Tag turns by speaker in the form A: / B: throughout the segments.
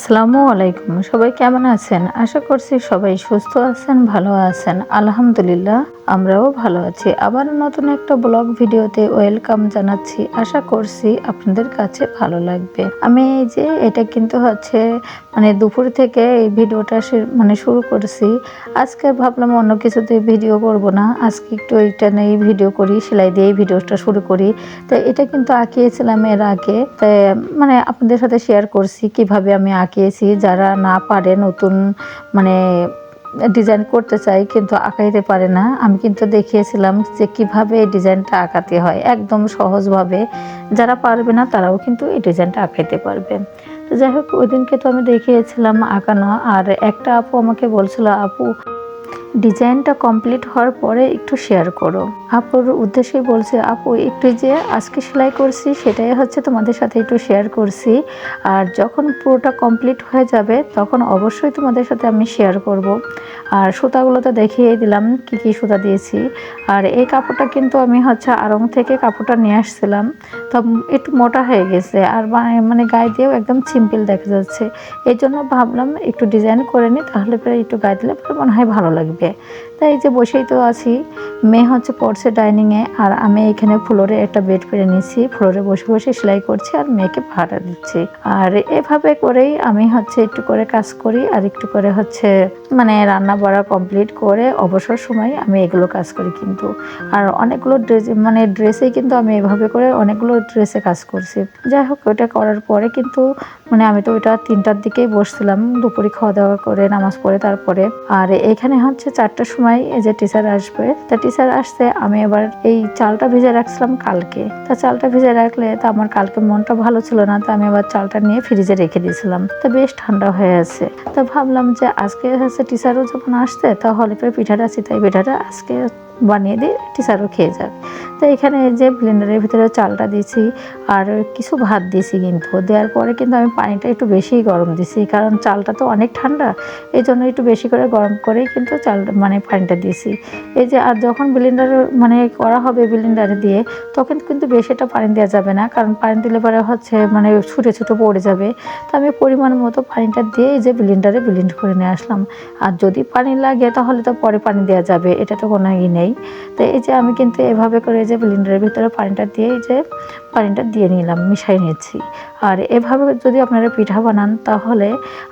A: আসসালামু আলাইকুম। সবাই কেমন আছেন? আশা করছি সবাই সুস্থ আছেন, ভালো আছেন। আলহামদুলিল্লাহ আমরাও ভালো আছি। আবার নতুন একটা ব্লগ ভিডিওতে ওয়েলকাম জানাচ্ছি। আশা করছি আপনাদের কাছে ভালো লাগবে। আমি এই যে এটা কিন্তু হচ্ছে দুপুর থেকে এই ভিডিওটা শুরু করছি। আজকে ভাবলাম অন্য কিছুতে ভিডিও করব না। আজকে একটু এইটা নিয়ে ভিডিও করি, সেলাই দিয়ে ভিডিওটা শুরু করি। তো এটা কিন্তু আঁকিয়েছিলাম এর আগে। তাই আপনাদের সাথে শেয়ার করছি কিভাবে আমি আঁকিয়েছি। যারা না পারে নতুন মানে ডিজাইন করতে চাই কিন্তু আঁকাইতে পারে না, আমি কিন্তু দেখিয়েছিলাম যে কিভাবে এই ডিজাইনটা আঁকাতে হয় একদম সহজভাবে। যারা পারবে না তারাও কিন্তু এই ডিজাইনটা আঁকাইতে পারবে। তো যাই হোক, ওই দিনকে তো আমি দেখিয়েছিলাম আঁকানো। আর একটা আপু আমাকে বলছিল, আপু ডিজাইনটা কমপ্লিট হওয়ার পরে একটু শেয়ার করো। আপুর উদ্দেশ্যে বলছে, আপু একটু যে আজকে সেলাই করছি সেটাই হচ্ছে তোমাদের সাথে একটু শেয়ার করছি। আর যখন পুরোটা কমপ্লিট হয়ে যাবে তখন অবশ্যই তোমাদের সাথে আমি শেয়ার করব। আর সুতাগুলো তো দেখিয়ে দিলাম কি কি সুতা দিয়েছি। আর এই কাপড়টা কিন্তু আমি হচ্ছে আড়ং থেকে কাপড়টা নিয়ে আসছিলাম। তো একটু মোটা হয়ে গেছে আর গায়ে দিয়েও একদম সিম্পল দেখা যাচ্ছে। এই জন্য ভাবলাম একটু ডিজাইন করে নিই, তাহলে পরে একটু গায়ে দিলে পরে মনে হয় ভালো লাগবে। তাই এই যে বসেই তো আছি, মেয়ে হচ্ছে পড়ছে ডাইনিংয়ে আর আমি এখানে ফ্লোরে একটা বেড পেরে নিয়েছি। ফ্লোরে বসে বসে সেলাই করছি আর মেয়েকে ভাড়া দিচ্ছি। আর এভাবে করেই আমি হচ্ছে একটু করে কাজ করি আর একটু করে হচ্ছে রান্না বাড়া কমপ্লিট করে অবসর সময় আমি এগুলো কাজ করি কিন্তু। আর অনেকগুলো ড্রেসেই কিন্তু আমি এভাবে করে অনেকগুলো ড্রেসে কাজ করছি। যাই হোক, ওইটা করার পরে কিন্তু আমি তো ওইটা 3টার দিকেই বসছিলাম, দুপুরে খাওয়া দাওয়া করে নামাজ পড়ে তারপরে। আর এখানে হচ্ছে 4টার সময় এই যে টিচার আসবে, তা টিচার আসছে। আমি এবার এই চালটা ভেজে রাখছিলাম কালকে। তা চালটা ভেজে রাখলে তা আমার কালকে মনটা ভালো ছিল না, তা আমি আবার চালটা নিয়ে ফ্রিজে রেখে দিয়েছিলাম। তা বেশ ঠান্ডা হয়ে আছে। তা ভাবলাম যে আজকে হচ্ছে টিচারও যখন আসছে তাহলে পিঠাটা চিতাই পিঠাটা আজকে বানিয়ে দিই, টিচারও খেয়ে যাবে। তো এখানে যে ব্লেন্ডারের ভিতরে চালটা দিয়েছি আর কিছু ভাত দিয়েছি, কিন্তু দেওয়ার পরে কিন্তু আমি পানিটা একটু বেশিই গরম দিয়েছি, কারণ চালটা তো অনেক ঠান্ডা। এই জন্য একটু বেশি করে গরম করেই কিন্তু চাল পানিটা দিয়েছি। এই যে আর যখন ব্লেন্ডার করা হবে ব্লেন্ডারে দিয়ে, তখন কিন্তু বেশিটা পানি দেওয়া যাবে না, কারণ পানি দিলে পরে হচ্ছে ছুটে ছুটে পড়ে যাবে। তো আমি পরিমাণ মতো পানিটা দিয়ে এই যে ব্লেন্ডারে ব্লেন্ড করে নিয়ে আসলাম। আর যদি পানি লাগে তাহলে তো পরে পানি দেওয়া যাবে, এটা তো কোনো নেই। তো এই যে আমি কিন্তু এভাবে করে যে ব্লেন্ডারের ভিতরে পানিটা দিয়ে এই যে পানিটা দিয়ে নিলাম, মিশাই নিচ্ছি। আর এভাবে যদি আপনারা পিঠা বানান তাহলে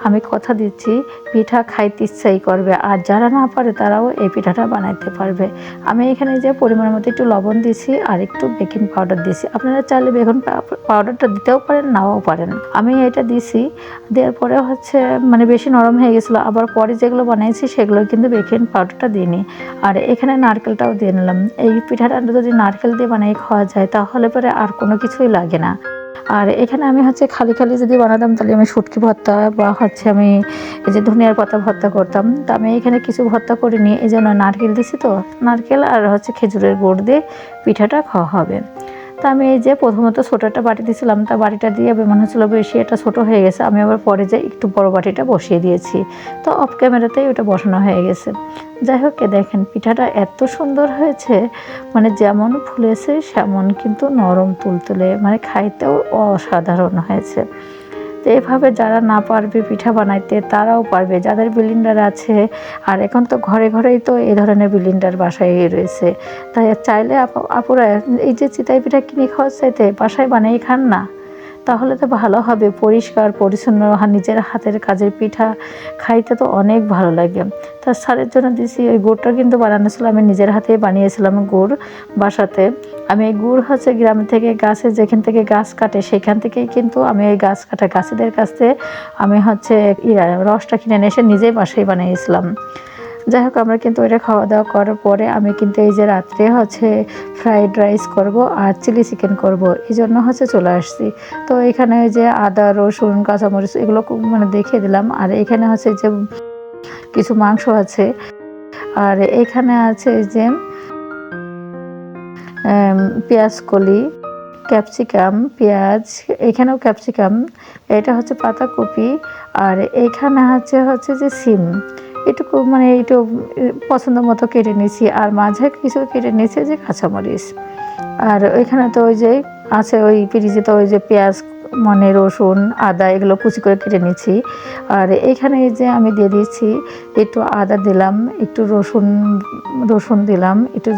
A: আমি কথা দিচ্ছি পিঠা খাইতে ইচ্ছাই করবে। আর যারা না পারে তারাও এই পিঠাটা বানাইতে পারবে। আমি এখানে যে পরিমাণ মতো একটু লবণ দিয়েছি আর একটু বেকিং পাউডার দিয়েছি। আপনারা চাইলে বেকিং পাউডারটা দিতেও পারেন, নাও পারেন। আমি এটা দিয়েছি, দেওয়ার পরে হচ্ছে বেশি নরম হয়ে গেছিলো। আবার পরে যেগুলো বানাইছি সেগুলো কিন্তু বেকিং পাউডারটা দিইনি। আর এখানে নারকেলটাও দিয়ে নিলাম। এই পিঠাটা যদি নারকেল দিয়ে বানিয়ে খাওয়া যায় তাহলে পরে আর কোনো কিছুই লাগে না। আর এখানে আমি হচ্ছে খালি খালি যদি বানাতাম তাহলে আমি শুটকি ভর্তা বা হচ্ছে আমি এই যে ধনিয়ার পাতা ভর্তা করতাম। তা আমি এখানে কিছু ভর্তা করিনি, এই জন্য নারকেল দিছি। তো নারকেল আর হচ্ছে খেজুরের গুড় দিয়ে পিঠাটা খাওয়া হবে। তা আমি এই যে প্রথমত ছোটো একটা বাটি দিয়েছিলাম, তা বাটিটা দিয়ে মনে হচ্ছিল বেশি এটা ছোটো হয়ে গেছে। আমি আবার পরে যে একটু বড় বাটিটা বসিয়ে দিয়েছি, তো অফ ক্যামেরাতেই ওটা বসানো হয়ে গেছে। যাই হোক, দেখেন পিঠাটা এত সুন্দর হয়েছে, যেমন ফুলেছে সেমন কিন্তু নরম তুলতুলে, খাইতেও অসাধারণ হয়েছে। তো এভাবে যারা না পারবে পিঠা বানাইতে তারাও পারবে, যাদের ব্লেন্ডার আছে। আর এখন তো ঘরে ঘরেই তো এই ধরনের ব্লেন্ডার বাসায় রয়েছে। তাই চাইলে আপুরা এই যে চিতাই পিঠা কিনে খাওয়ার চাইতে বাসায় বানিয়ে খান না, তাহলে তো ভালো হবে। পরিষ্কার পরিচ্ছন্ন নিজের হাতের কাজের পিঠা খাইতে তো অনেক ভালো লাগে। তার স্যারের জন্য দিছি ওই গুড়টা কিন্তু বানানো ছিল, আমি নিজের হাতে বানিয়েছিলাম গুড় বাসাতে। আমি এই গুড় হচ্ছে গ্রাম থেকে গাছে, যেখান থেকে গাছ কাটে সেখান থেকেই কিন্তু আমি এই গাছ কাটা গাছেদের কাছ থেকে আমি হচ্ছে রসটা কিনে এনে এসে নিজেই বাসায় বানিয়েছিলাম। যাই হোক, আমরা কিন্তু এটা খাওয়া দাওয়া করার পরে আমি কিন্তু এই যে রাত্রে হচ্ছে ফ্রাইড রাইস করব আর চিলি চিকেন করব, এই জন্য হচ্ছে চলে আসছি। তো এখানে যে আদা রসুন কাঁচামরিচ এগুলো দেখিয়ে দিলাম। আর এখানে হচ্ছে যে কিছু মাংস আছে। আর এখানে আছে যে পেঁয়াজ কলি, ক্যাপসিকাম, পেঁয়াজ, এখানেও ক্যাপসিকাম, এটা হচ্ছে পাতাকপি। আর এখানে হচ্ছে যে সিম, এটুকু একটু পছন্দ মতো কেটে নিয়েছি। আর মাঝে কিছু কেটে নিয়েছি যে কাঁচামরিচ। আর ওইখানে তো ওই যে আছে ওই ফ্রিজে তো ওই যে পেঁয়াজ মানে রসুন আদা এগুলো কুচি করে কেটে নিচ্ছি। আর এইখানে এই যে আমি দিয়ে দিয়েছি একটু আদা দিলাম, একটু রসুন দিলাম, একটু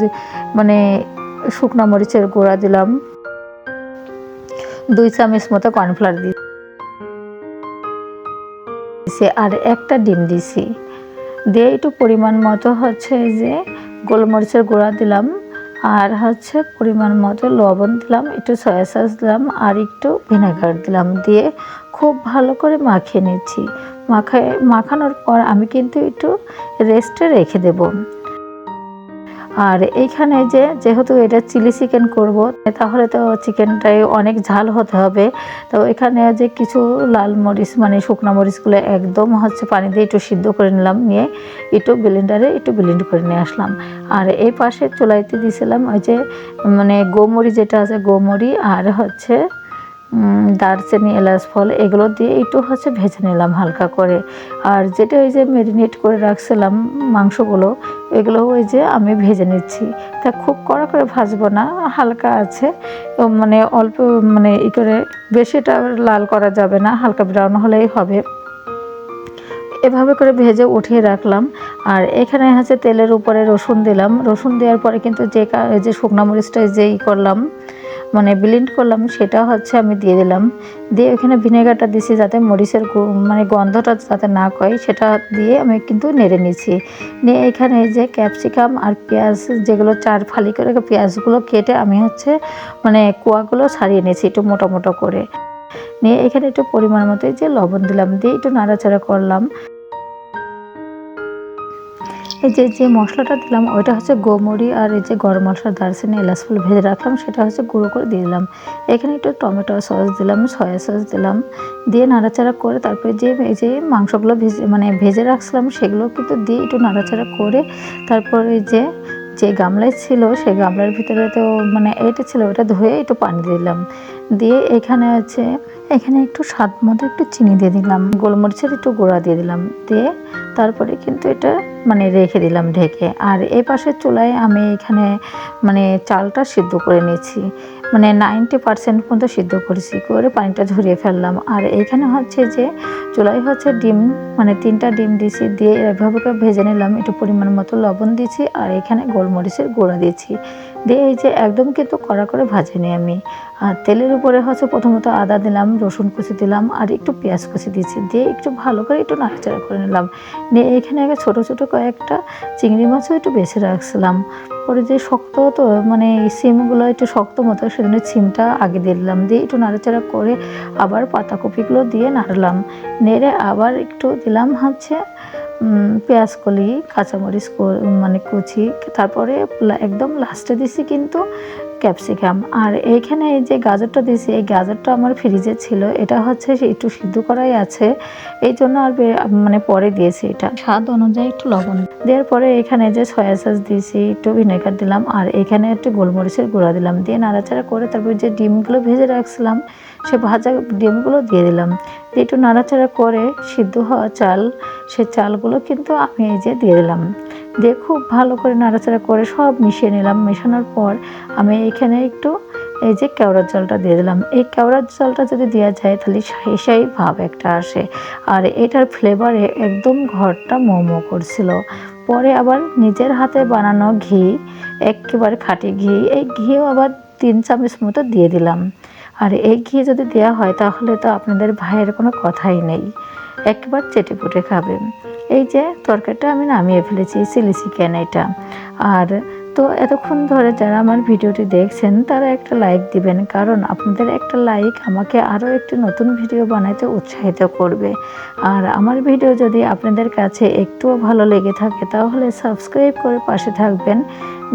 A: মানে শুকনো মরিচের গুঁড়া দিলাম, 2 চামচ মতো কর্নফ্লাওয়ার দিয়েছি আর একটা ডিম দিছি। দিয়ে একটু পরিমাণ মতো হচ্ছে যে গোলমরিচের গুঁড়া দিলাম, আর হচ্ছে পরিমাণ মতো লবণ দিলাম, একটু সয়া সস দিলাম আর একটু ভিনেগার দিলাম। দিয়ে খুব ভালো করে মাখিয়ে নিচ্ছি। মাখানোর পর আমি কিন্তু একটু রেস্টে রেখে দেব। আর এইখানে যেহেতু এটা চিলি চিকেন করব, তাহলে তো চিকেনটাই অনেক ঝাল হতে হবে। তো এখানে কিছু লাল মরিচ মানে শুকনো মরিচগুলো একদম হচ্ছে পানি দিয়ে একটু সিদ্ধ করে নিলাম, নিয়ে একটু ব্লেন্ডারে একটু ব্লেন্ড করে নিয়ে আসলাম। আর এই পাশে চুলাইতে দিয়েছিলাম মানে গোমরি যেটা আছে গোমরি, আর হচ্ছে দারচিনি এলাচ ফল এগুলো দিয়ে একটু হচ্ছে ভেজে নিলাম হালকা করে। আর যেটা ম্যারিনেট করে রাখছিলাম মাংসগুলো, এগুলো আমি ভেজে নিচ্ছি। তা খুব কড়া করে ভাজবো না, হালকা আছে মানে অল্প মানে করে বেশিটা লাল করা যাবে না, হালকা ব্রাউন হলেই হবে। এভাবে করে ভেজে উঠিয়ে রাখলাম। আর এখানে হচ্ছে তেলের উপরে রসুন দিলাম। রসুন দেওয়ার পরে কিন্তু যে শুকনো মরিচটা করলাম মানে ব্লেন্ড করলাম সেটা হচ্ছে আমি দিয়ে দিলাম। দিয়ে এখানে ভিনেগারটা দিছি যাতে মরিচের মানে গন্ধটা যাতে না কয়, সেটা দিয়ে আমি কিন্তু নেড়ে নিচ্ছি। নিয়ে এখানে ক্যাপসিকাম আর পেঁয়াজ যেগুলো 4 ফালি করে পেঁয়াজগুলো কেটে আমি হচ্ছে মানে কোয়াগুলো ছাড়িয়ে নিয়েছি একটু মোটা মোটা করে। নিয়ে এখানে একটু পরিমাণ মতো লবণ দিলাম, দিয়ে একটু নাড়াচাড়া করলাম। এই যে মশলাটা দিলাম ওইটা হচ্ছে গোমরি, আর গরম মশলা দারচিনি এলাচ ফুল ভেজে রাখলাম সেটা হচ্ছে গুঁড়ো করে দিয়ে দিলাম। এখানে একটু টমেটো সস দিলাম, সয়া সস দিলাম, দিয়ে নাড়াচাড়া করে তারপরে যে মাংসগুলো ভেজে রাখছিলাম সেগুলো কিন্তু দিয়ে একটু নাড়াচাড়া করে তারপরে যে গামলায় ছিল সেই গামলার ভিতরে তো মানে এটা ছিল, ওটা ধুয়ে একটু পানি দিলাম। দিয়ে এখানে একটু স্বাদ মতো একটু চিনি দিয়ে দিলাম, গোলমরিচের একটু গুঁড়া দিয়ে দিলাম। দিয়ে তারপরে কিন্তু এটা মানে রেখে দিলাম ঢেকে। আর এই পাশের চুলায় আমি এখানে মানে চালটা সিদ্ধ করে নিয়েছি, মানে 90% পর্যন্ত সিদ্ধ করেছি, করে পানিটা ঝরিয়ে ফেললাম। আর এইখানে হচ্ছে চুলায় হচ্ছে ডিম মানে 3টা ডিম দিয়েছি, দিয়ে এভাবে করে ভেজে নিলাম, একটু পরিমাণ মতো লবণ দিয়েছি আর এখানে গোলমরিচের গুঁড়া দিয়েছি। দিয়ে একদম কিন্তু কড়া করে ভাজিনি আমি। আর তেলের উপরে হচ্ছে প্রথমত আদা দিলাম, রসুন কুচি দিলাম আর একটু পেঁয়াজ কুচি দিয়েছি, দিয়ে একটু ভালো করে একটু নাড়াচাড়া করে নিলাম। নিয়ে এখানে ছোটো ছোটো কয়েকটা চিংড়ি মাছও একটু বেছে রাখছিলাম। পরে শক্ত তো মানে সিমগুলো একটু শক্ত মতো, সেজন্য সিমটা আগে দিয়ে দিলাম। দিয়ে একটু নাড়াচাড়া করে আবার পাতাকপিগুলো দিয়ে নাড়লাম, নেড়ে আবার একটু দিলাম হচ্ছে পেঁয়াজ কলি, কাঁচামরিচ মানে কুচি, তারপরে একদম লাস্টে দিছি কিন্তু ক্যাপসিকাম। আর এইখানে গাজরটা দিয়েছি, এই গাজরটা আমার ফ্রিজে ছিল, এটা হচ্ছে একটু সিদ্ধ করাই আছে, এই জন্য আর মানে পরে দিয়েছি। এটা স্বাদ অনুযায়ী একটু লবণ দেওয়ার পরে এখানে সয়া সস দিয়েছি, একটু ভিনেগার দিলাম আর এখানে একটু গোলমরিচের গুঁড়া দিলাম। দিয়ে নাড়াচাড়া করে তারপর ডিমগুলো ভেজে রাখছিলাম সে ভাজা ডিমগুলো দিয়ে দিলাম। দিয়ে একটু নাড়াচাড়া করে সিদ্ধ হওয়া সে চালগুলো কিন্তু আমি দিয়ে দিলাম। দিয়ে খুব ভালো করে নাড়াচাড়া করে সব মিশিয়ে নিলাম। মেশানোর পর আমি এখানে একটু কেওড়ার জলটা দিয়ে দিলাম। এই কেওড়ার জলটা যদি দেওয়া যায় তাহলে শাহি ভাব একটা আসে, আর এটার ফ্লেভারে একদম ঘরটা মোমো করছিল। পরে আবার নিজের হাতে বানানো ঘি, একেবারে খাঁটি ঘি, এই ঘিও আবার 3 চামচ মতো দিয়ে দিলাম। আর এই ঘি যদি দেওয়া হয় তাহলে তো আপনাদের ভাইয়ের কোনো কথাই নেই, একবার চেটেপুটে খাবেন। এই তরকারিটা আমি নামিয়ে ফেলেছি, চিলি চিকেন এটা। আর তো এতক্ষণ ধরে যারা আমার ভিডিওটি দেখছেন তারা একটা লাইক দিবেন, কারণ আপনাদের একটা লাইক আমাকে আরও একটি নতুন ভিডিও বানাইতে উৎসাহিত করবে। আর আমার ভিডিও যদি আপনাদের কাছে একটুও ভালো লেগে থাকে তাহলে সাবস্ক্রাইব করে পাশে থাকবেন,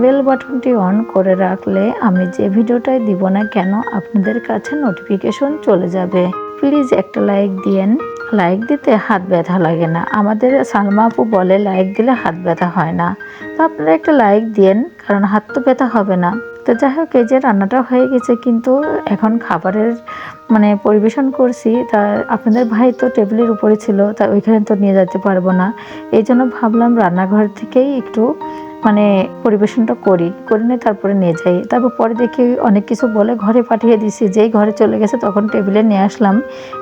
A: বেল বাটনটি অন করে রাখলে আমি যে ভিডিওটাই দিব না কেন আপনাদের কাছে নোটিফিকেশন চলে যাবে। প্লিজ একটা লাইক দিয়েন, লাইক দিতে হাত ব্যথা লাগে না। আমাদের সালমা আপু বলে লাইক দিলে হাত ব্যথা হয় না, তো আপনারা একটা লাইক দিয়েন, কারণ হাত তো ব্যথা হবে না। তো যাই হোক, রান্নাটা হয়ে গেছে, কিন্তু এখন খাবারের মানে পরিবেশন করছি। তা আপনাদের ভাই তো টেবিলের উপরে ছিল, তা ওইখানে তো নিয়ে যেতে পারবো না, এই জন্য ভাবলাম রান্নাঘর থেকেই একটু মানে পরিবেশনটা করি নিয়ে তারপরে নিয়ে যাই। তারপর পরে দেখি অনেক কিছু বলে ঘরে পাঠিয়ে দিছি। যেই ঘরে চলে গেছে তখন টেবিলে নিয়ে আসলাম,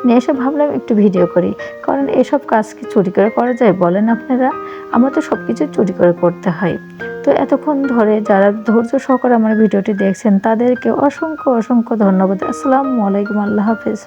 A: নিয়ে এসে ভাবলাম একটু ভিডিও করি। কারণ এসব কাজ কি চুরি করে করা যায় বলেন আপনারা? আমার তো সব কিছু চুরি করে করতে হয়। তো এতক্ষণ ধরে যারা ধৈর্য সহকারে আমার ভিডিওটি দেখছেন তাদেরকে অসংখ্য অসংখ্য ধন্যবাদ। আসসালামু আলাইকুম, আল্লাহ হাফেজ।